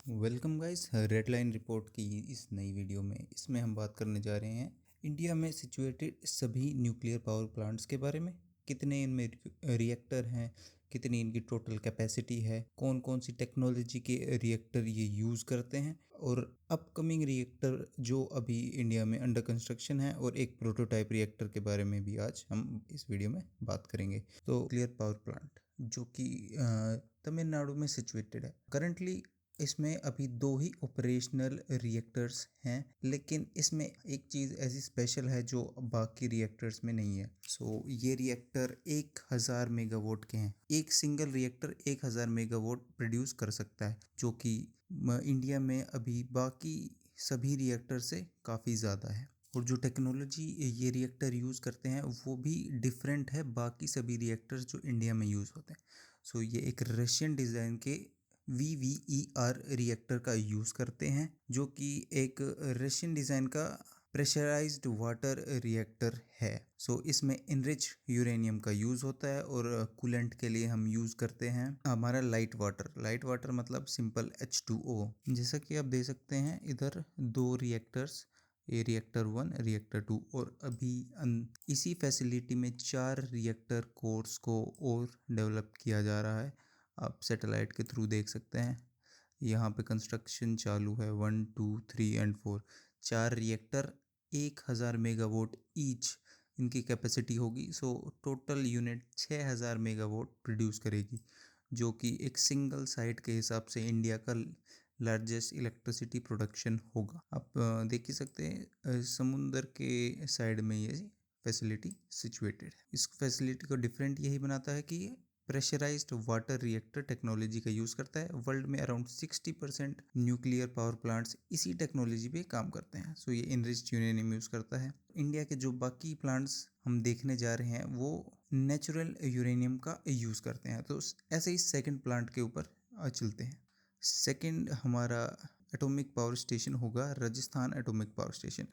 Welcome guys, red line report की इस नई वीडियो में इसमें हम बात करने जा रहे हैं इंडिया में सिचुएटेड सभी न्यूक्लियर पावर प्लांट्स के बारे में। कितने इनमें रिएक्टर हैं, कितनी इनकी टोटल कैपेसिटी है, कौन कौन सी टेक्नोलॉजी के रिएक्टर ये यूज़ करते हैं और अपकमिंग रिएक्टर जो अभी इंडिया में अंडर कंस्ट्रक्शन है और एक प्रोटोटाइप रिएक्टर के बारे में भी आज हम इस वीडियो में बात करेंगे। तो न्यूक्लियर पावर प्लांट जो कि तमिलनाडु में सिचुएटेड है। करंटली इसमें अभी 2 ही ऑपरेशनल रिएक्टर्स हैं, लेकिन इसमें एक चीज़ ऐसी स्पेशल है जो बाकी रिएक्टर्स में नहीं है। ये रिएक्टर 1000 मेगावाट के हैं। एक सिंगल रिएक्टर 1000 मेगावाट प्रोड्यूस कर सकता है, जो कि इंडिया में अभी बाकी सभी रिएक्टर से काफ़ी ज़्यादा है। और जो टेक्नोलॉजी ये रिएक्टर यूज़ करते हैं वो भी डिफरेंट है बाकी सभी रिएक्टर्स जो इंडिया में यूज़ होते हैं। ये एक रशियन डिज़ाइन के VVER रिएक्टर का यूज़ करते हैं, जो कि एक रशियन डिज़ाइन का प्रेशराइज्ड वाटर रिएक्टर है। इसमें इनरिच यूरेनियम का यूज़ होता है और कूलेंट के लिए हम यूज़ करते हैं हमारा लाइट वाटर मतलब सिंपल H2O। जैसा कि आप देख सकते हैं इधर 2 रिएक्टर्स, ये रिएक्टर 1, रिएक्टर 2, और अभी इसी फैसिलिटी में 4 रिएक्टर कोर्स को और डेवलप किया जा रहा है। आप सैटेलाइट के थ्रू देख सकते हैं, यहाँ पे कंस्ट्रक्शन चालू है। 1, 2, 3 एंड 4 4 रिएक्टर 1000 मेगावाट ईच इनकी कैपेसिटी होगी। टोटल यूनिट 6000 मेगावाट प्रोड्यूस करेगी, जो कि एक सिंगल साइट के हिसाब से इंडिया का लार्जेस्ट इलेक्ट्रिसिटी प्रोडक्शन होगा। आप देख ही सकते हैं समुंदर के साइड में ये फैसिलिटी सिचुएटेड है। इस फैसिलिटी को डिफरेंट यही बनाता है कि ये प्रेशराइज्ड वाटर रिएक्टर टेक्नोलॉजी का यूज़ करता है। वर्ल्ड में अराउंड 60% न्यूक्लियर पावर प्लांट्स इसी टेक्नोलॉजी पे काम करते हैं। ये इनरिच्ड यूरेनियम यूज़ करता है। इंडिया के जो बाकी प्लांट्स हम देखने जा रहे हैं वो नेचुरल यूरेनियम का यूज़ करते हैं। तो ऐसे ही सेकंड प्लांट के ऊपर चलते हैं। सेकंड हमारा एटॉमिक पावर स्टेशन होगा Rajasthan atomic power station.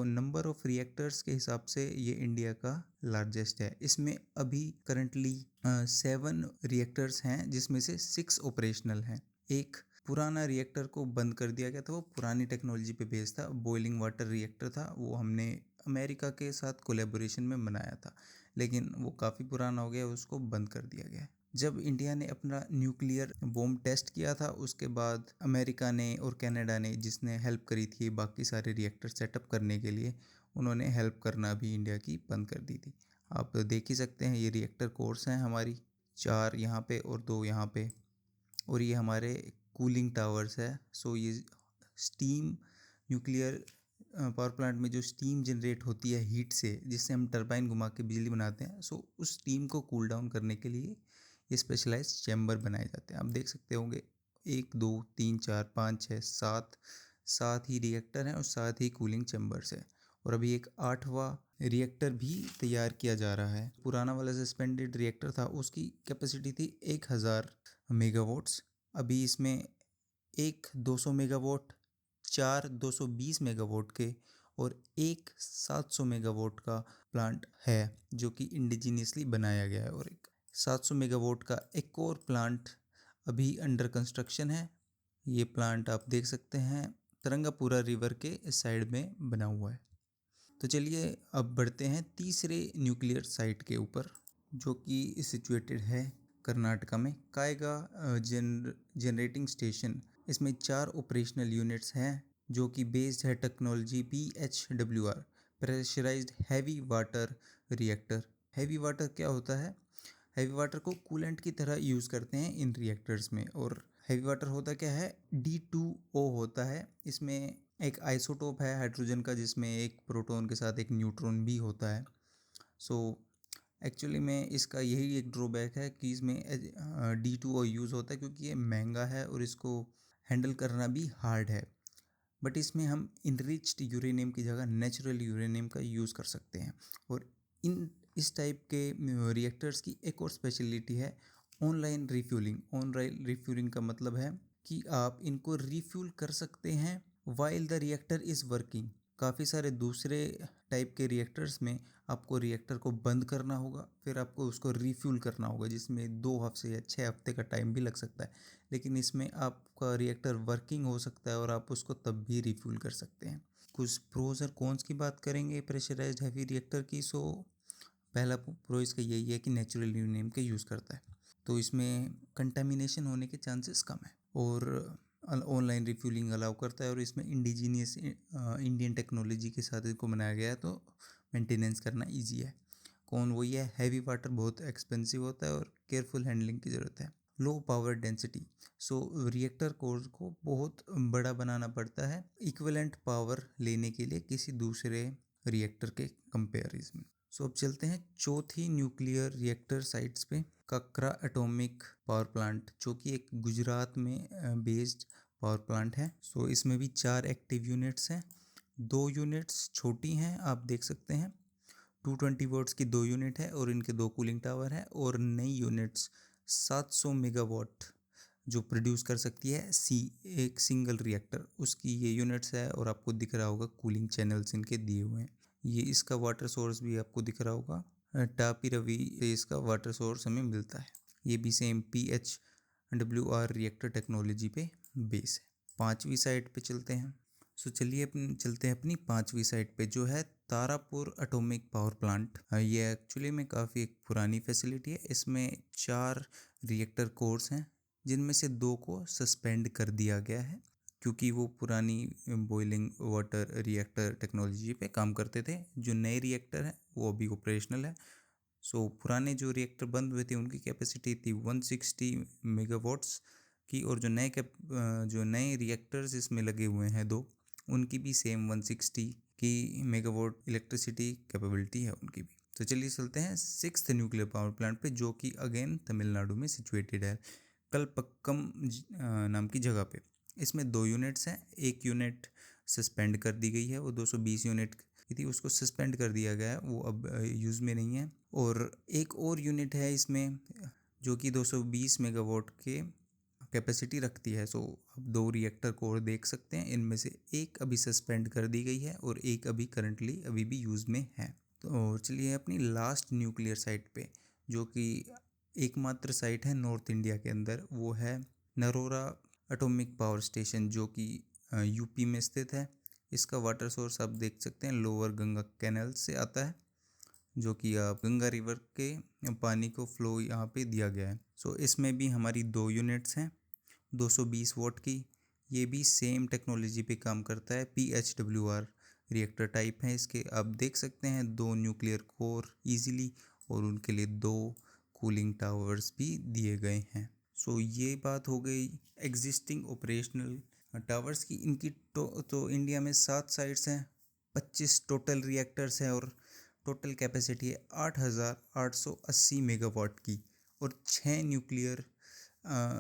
Number of reactors के हिसाब से ये इंडिया का लार्जेस्ट है। इसमें अभी करंटली 7 रिएक्टर्स हैं, जिसमें से 6 ऑपरेशनल हैं। एक पुराना रिएक्टर को बंद कर दिया गया था, वो पुरानी टेक्नोलॉजी पे बेस्ड था, बॉइलिंग वाटर रिएक्टर था। वो हमने अमेरिका के साथ कोलैबोरेशन में बनाया था, लेकिन वो काफ़ी पुराना हो गया, उसको बंद कर दिया गया। जब इंडिया ने अपना न्यूक्लियर बॉम्ब टेस्ट किया था, उसके बाद अमेरिका ने और कनाडा ने, जिसने हेल्प करी थी बाकी सारे रिएक्टर सेटअप करने के लिए, उन्होंने हेल्प करना भी इंडिया की बंद कर दी थी। आप देख ही सकते हैं ये रिएक्टर कोर्स हैं हमारी, 4 यहाँ पे और 2 यहाँ पे, और ये हमारे कूलिंग टावर्स है। ये स्टीम न्यूक्लियर पावर प्लांट में जो स्टीम जनरेट होती है हीट से, जिससे हम टरबाइन घुमा के बिजली बनाते हैं, उस स्टीम को कूल डाउन करने के लिए ये स्पेशलाइज्ड चैम्बर बनाए जाते हैं। आप देख सकते होंगे 1, 2, 3, 4, 5, 6, 7 ही रिएक्टर हैं और 7 ही कूलिंग चैम्बर्स है। और अभी एक 8वां रिएक्टर भी तैयार किया जा रहा है। पुराना वाला सस्पेंडेड रिएक्टर था, उसकी कैपेसिटी थी 1000 मेगावाट्स। अभी इसमें एक 200 मेगावाट, 4 220 मेगावाट के और एक 700 मेगावाट का प्लांट है, जो कि इंडिजीनियसली बनाया गया है। और एक 700 मेगावाट का एक और प्लांट अभी अंडर कंस्ट्रक्शन है। ये प्लांट आप देख सकते हैं तरंगापुरा रिवर के साइड में बना हुआ है। तो चलिए अब बढ़ते हैं तीसरे न्यूक्लियर साइट के ऊपर, जो कि सिचुएटेड है कर्नाटका में, कायगा जनरेटिंग स्टेशन। इसमें 4 ऑपरेशनल यूनिट्स हैं, जो कि बेस्ड है technology PHWR, pressurised heavy water reactor. Heavy water क्या होता है? हैवी वाटर को कूलेंट की तरह यूज़ करते हैं इन रिएक्टर्स में। और हैवी वाटर होता क्या है? D2O होता है। इसमें एक आइसोटोप है हाइड्रोजन का, जिसमें एक प्रोटॉन के साथ एक न्यूट्रॉन भी होता है। एक्चुअली में इसका यही एक ड्रॉबैक है कि इसमें D2O यूज़ होता है, क्योंकि ये महंगा है और इसको हैंडल करना भी हार्ड है। बट इसमें हम इनरिच्ड यूरेनियम की जगह नेचुरल यूरेनियम का यूज़ कर सकते हैं। और इस टाइप के रिएक्टर्स की एक और स्पेशलिटी है ऑनलाइन रिफ्यूलिंग। ऑनलाइन रिफ्यूलिंग का मतलब है कि आप इनको रिफ्यूल कर सकते हैं while the reactor is working. काफ़ी सारे दूसरे टाइप के रिएक्टर्स में आपको रिएक्टर को बंद करना होगा, फिर आपको उसको रीफ्यूल करना होगा, जिसमें 2 हफ्ते या 6 हफ्ते का टाइम भी लग सकता है। लेकिन इसमें आपका रिएक्टर वर्किंग हो सकता है और आप उसको तब भी रिफ्यूल कर सकते हैं। कुछ प्रोज और कॉन्स की बात करेंगे प्रेशराइज्ड हैवी रिएक्टर की। सो पहला प्रो इसका यही है कि नेचुरल यूरेनियम का यूज़ करता है, तो इसमें कंटामिनेशन होने के चांसेस कम है, और ऑनलाइन रिफ्यूलिंग अलाउ करता है, और इसमें इंडिजीनियस इंडियन टेक्नोलॉजी के साथ इसको बनाया गया है, तो मेंटेनेंस करना इजी है। कौन वही है, हैवी वाटर बहुत एक्सपेंसिव होता है और केयरफुल हैंडलिंग की ज़रूरत है। लो पावर डेंसिटी, सो रिएक्टर कोर को बहुत बड़ा बनाना पड़ता है इक्विवेलेंट पावर लेने के लिए किसी दूसरे रिएक्टर के कंपेरिजन। सो अब चलते हैं चौथी न्यूक्लियर रिएक्टर साइट्स पे। ककरा एटॉमिक पावर प्लांट, जो कि एक गुजरात में बेस्ड पावर प्लांट है। सो इसमें भी 4 एक्टिव यूनिट्स हैं। 2 यूनिट्स छोटी हैं, आप देख सकते हैं। 220 वोट्स की 2 यूनिट है और इनके 2 कूलिंग टावर है, और नई यूनिट्स 700 मेगावाट जो प्रोड्यूस कर सकती है एक सिंगल रिएक्टर, उसकी ये यूनिट्स है। और आपको दिख रहा होगा कूलिंग चैनल्स इनके दिए हुए हैं। ये इसका वाटर सोर्स भी आपको दिख रहा होगा, टापी रवि से इसका वाटर सोर्स हमें मिलता है। ये भी सेम PHWR रिएक्टर टेक्नोलॉजी पे बेस है। 5वीं साइट पे चलते हैं। सो चलिए चलते हैं अपनी 5वीं साइट पे, जो है तारापुर एटॉमिक पावर प्लांट। ये एक्चुअली में काफ़ी एक पुरानी फैसिलिटी है। इसमें 4 रिएक्टर कोर्स हैं, जिनमें से 2 को सस्पेंड कर दिया गया है, क्योंकि वो पुरानी बॉइलिंग वाटर रिएक्टर टेक्नोलॉजी पे काम करते थे। जो नए रिएक्टर हैं वो अभी ऑपरेशनल है। सो पुराने जो रिएक्टर बंद हुए थे उनकी कैपेसिटी थी 160 मेगावाट्स की, और जो नए रिएक्टर्स इसमें लगे हुए हैं 2, उनकी भी सेम 160 की मेगावाट इलेक्ट्रिसिटी कैपेबिलिटी है उनकी भी। तो चलिए चलते हैं 6th न्यूक्लियर पावर प्लांट पे, जो कि अगेन तमिलनाडु में सिचुएटेड है, कलपक्कम नाम की जगह पे। इसमें 2 यूनिट्स हैं। एक यूनिट सस्पेंड कर दी गई है, वो 220 यूनिट की थी, उसको सस्पेंड कर दिया गया है, वो अब यूज़ में नहीं है। और एक और यूनिट है इसमें जो कि 220 मेगावाट के कैपेसिटी रखती है। सो अब 2 रिएक्टर कोर देख सकते हैं, इनमें से एक अभी सस्पेंड कर दी गई है और एक अभी करंटली अभी भी यूज़ में है। तो चलिए अपनी लास्ट न्यूक्लियर साइट पे, जो कि एकमात्र साइट है नॉर्थ इंडिया के अंदर, वो है नरोरा एटॉमिक पावर स्टेशन, जो कि यूपी में स्थित है। इसका वाटर सोर्स आप देख सकते हैं, लोअर गंगा कैनल से आता है, जो कि गंगा रिवर के पानी को फ्लो यहाँ पे दिया गया है। सो इसमें भी हमारी 2 यूनिट्स हैं 220 वोट की। ये भी सेम टेक्नोलॉजी पे काम करता है, PHWR रिएक्टर टाइप है इसके। आप देख सकते हैं 2 न्यूक्लियर कोर ईजिली, और उनके लिए 2 कूलिंग टावर्स भी दिए गए हैं। सो ये बात हो गई एग्जिस्टिंग ऑपरेशनल टावर्स की। इनकी तो इंडिया में 7 साइट्स हैं, 25 टोटल रिएक्टर्स हैं, और टोटल कैपेसिटी है 8,880 मेगावाट की, और 6 न्यूक्लियर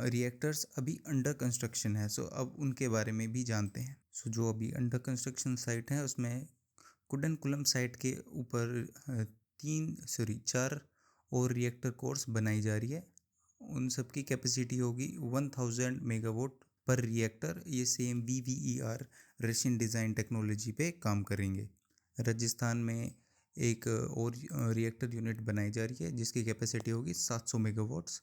रिएक्टर्स अभी अंडर कंस्ट्रक्शन है। सो अब उनके बारे में भी जानते हैं। सो जो अभी अंडर कंस्ट्रक्शन साइट है उसमें कुडनकुलम साइट के ऊपर 4 और रिएक्टर कोर्स बनाई जा रही है। उन सब की कैपेसिटी होगी 1000 मेगावाट पर रिएक्टर। ये same VVER Russian design technology पे काम करेंगे। राजस्थान में एक और रिएक्टर यूनिट बनाई जा रही है, जिसकी कैपेसिटी होगी 700 मेगावाट्स।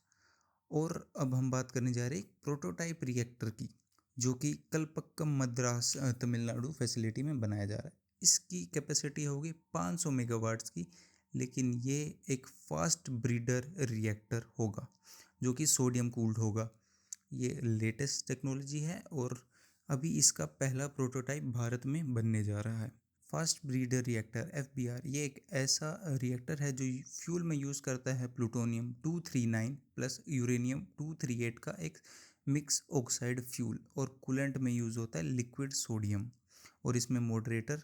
और अब हम बात करने जा रहे हैं प्रोटोटाइप रिएक्टर की, जो कि कलपक्कम मद्रास तमिलनाडु फैसिलिटी में बनाया जा रहा है। इसकी कैपेसिटी होगी 500 मेगावाट्स की, लेकिन ये एक फास्ट ब्रीडर रिएक्टर होगा, जो कि सोडियम कूल्ड होगा। ये लेटेस्ट टेक्नोलॉजी है, और अभी इसका पहला प्रोटोटाइप भारत में बनने जा रहा है। फास्ट ब्रीडर रिएक्टर FBR, ये एक ऐसा रिएक्टर है जो फ्यूल में यूज़ करता है प्लूटोनियम 239 प्लस यूरेनियम 238 का एक मिक्स ऑक्साइड फ्यूल, और कूलेंट में यूज़ होता है लिक्विड सोडियम, और इसमें मॉडरेटर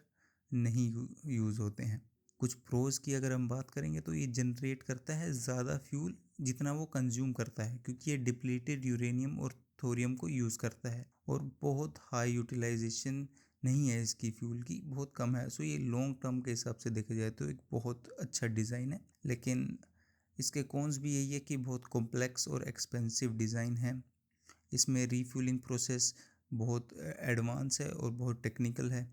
नहीं यूज़ होते हैं। कुछ प्रोज की अगर हम बात करेंगे तो ये जनरेट करता है ज़्यादा फ्यूल जितना वो कंज्यूम करता है, क्योंकि ये डिप्लीटेड यूरेनियम और थोरियम को यूज़ करता है, और बहुत हाई यूटिलाइजेशन नहीं है इसकी, फ्यूल की बहुत कम है। सो ये लॉन्ग टर्म के हिसाब से देखा जाए तो एक बहुत अच्छा डिज़ाइन है, लेकिन इसके कॉन्स भी यही है कि बहुत कॉम्प्लेक्स और एक्सपेंसिव डिज़ाइन है। इसमें रीफ्यूलिंग प्रोसेस बहुत एडवांस है और बहुत टेक्निकल है।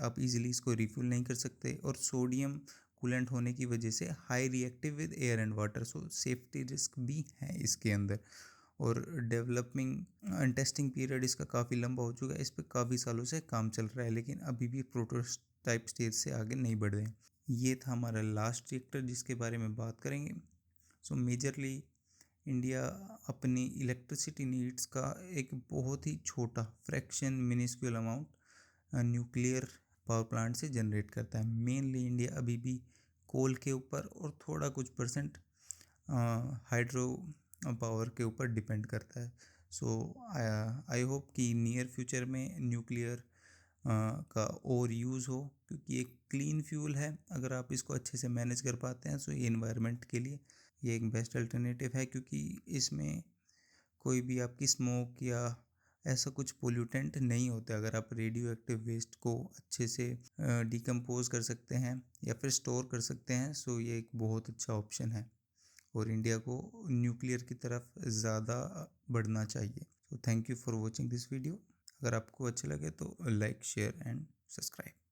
आप इजीली इसको रिफ्यूल नहीं कर सकते, और सोडियम कूलेंट होने की वजह से high reactive with air and water, so safety risk भी है इसके अंदर। और डेवलपिंग टेस्टिंग पीरियड इसका काफ़ी लंबा हो चुका है, इस पर काफ़ी सालों से काम चल रहा है, लेकिन अभी भी प्रोटोटाइप स्टेज से आगे नहीं बढ़ रहे हैं। ये था हमारा लास्ट रिएक्टर जिसके बारे में बात करेंगे। सो मेजरली इंडिया अपनी इलेक्ट्रिसिटी नीड्स का एक बहुत ही छोटा fraction, minuscule amount nuclear power plant से जनरेट करता है। मेनली इंडिया अभी भी कोल के ऊपर और थोड़ा कुछ परसेंट हाइड्रो पावर के ऊपर डिपेंड करता है। सो आई होप कि नियर फ्यूचर में न्यूक्लियर का और यूज़ हो, क्योंकि एक क्लीन फ्यूल है। अगर आप इसको अच्छे से मैनेज कर पाते हैं तो ये इन्वायरमेंट के लिए ये एक बेस्ट अल्टरनेटिव है, क्योंकि इसमें कोई भी आपकी स्मोक या ऐसा कुछ पोल्यूटेंट नहीं होता। अगर आप रेडियो एक्टिव वेस्ट को अच्छे से डिकम्पोज कर सकते हैं या फिर स्टोर कर सकते हैं, सो ये एक बहुत अच्छा ऑप्शन है, और इंडिया को न्यूक्लियर की तरफ ज़्यादा बढ़ना चाहिए। So thank you for watching this video. अगर आपको अच्छा लगे तो लाइक, शेयर एंड सब्सक्राइब।